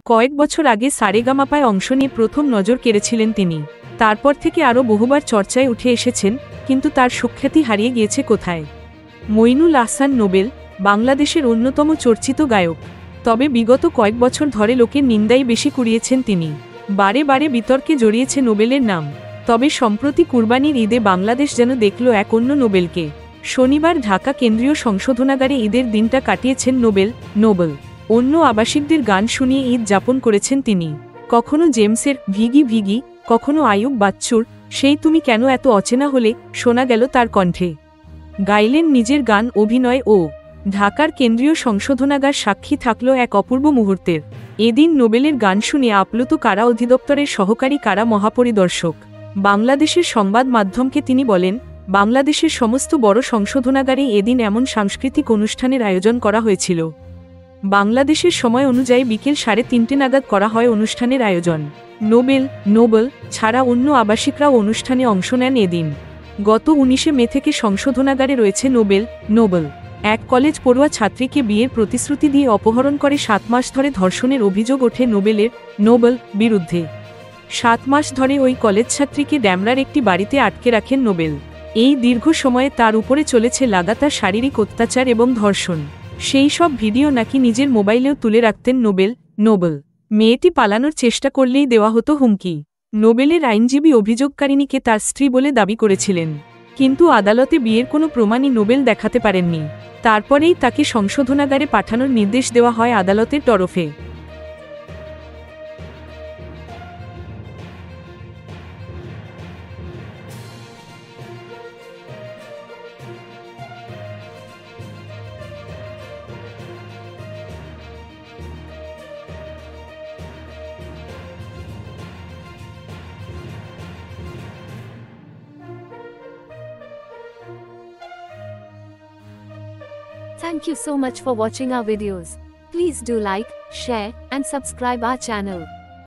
কয়েক বছর আগে সারেগামাপায় অংশ নিয়ে প্রথম নজর কেড়েছিলেন তিনি। তারপর থেকে আরও বহুবার চর্চায় উঠে এসেছেন, কিন্তু তার সুখ্যাতি হারিয়ে গিয়েছে কোথায়? মইনুল আহসান নোবেল বাংলাদেশের অন্যতম চর্চিত গায়ক। তবে বিগত কয়েক বছর ধরে লোকের নিন্দাই বেশি কুড়িয়েছেন তিনি। বারে বারে বিতর্কে জড়িয়েছে নোবেলের নাম। তবে সম্প্রতি কুরবানির ঈদে বাংলাদেশ যেন দেখল এক অন্য নোবেলকে। শনিবার ঢাকা কেন্দ্রীয় সংশোধনাগারে ঈদের দিনটা কাটিয়েছেন নোবেল। অন্য আবাসিকদের গান শুনিয়ে ঈদ যাপন করেছেন তিনি। কখনো জেমসের ভিগি ভিগি, কখনো আয়ুব বাচ্চুর সেই তুমি কেন এত অচেনা হলে শোনা গেল তার কণ্ঠে। গাইলেন নিজের গান, অভিনয় ও ঢাকার কেন্দ্রীয় সংশোধনাগার সাক্ষী থাকল এক অপূর্ব মুহূর্তের। এদিন নোবেলের গান শুনে আপ্লুত কারা অধিদপ্তরের সহকারী কারা মহাপরিদর্শক। বাংলাদেশের সংবাদ মাধ্যমকে তিনি বলেন, বাংলাদেশের সমস্ত বড় সংশোধনাগারে এদিন এমন সাংস্কৃতিক অনুষ্ঠানের আয়োজন করা হয়েছিল। বাংলাদেশের সময় অনুযায়ী বিকেল 3:30 নাগাদ করা হয় অনুষ্ঠানের আয়োজন। নোবেল ছাড়া অন্য আবাসিকরাও অনুষ্ঠানে অংশ নেন এদিন। গত 19 মে থেকে সংশোধনাগারে রয়েছে নোবেল। এক কলেজ পড়ুয়া ছাত্রীকে বিয়ের প্রতিশ্রুতি দিয়ে অপহরণ করে 7 মাস ধরে ধর্ষণের অভিযোগ ওঠে নোবেল বিরুদ্ধে। 7 মাস ধরে ওই কলেজ ছাত্রীকে ড্যামরার একটি বাড়িতে আটকে রাখেন নোবেল। এই দীর্ঘ সময়ে তার উপরে চলেছে লাগাতার শারীরিক অত্যাচার এবং ধর্ষণ। সেই সব ভিডিও নাকি নিজের মোবাইলেও তুলে রাখতেন নোবেল। মেয়েটি পালানোর চেষ্টা করলেই দেওয়া হতো হুমকি। নোবেলের আইনজীবী অভিযোগকারিণীকে তার স্ত্রী বলে দাবি করেছিলেন, কিন্তু আদালতে বিয়ের কোনো প্রমাণই নোবেল দেখাতে পারেননি। তারপরেই তাকে সংশোধনাগারে পাঠানোর নির্দেশ দেওয়া হয় আদালতের তরফে। Thank you so much for watching our videos. Please do like, share, and subscribe our channel.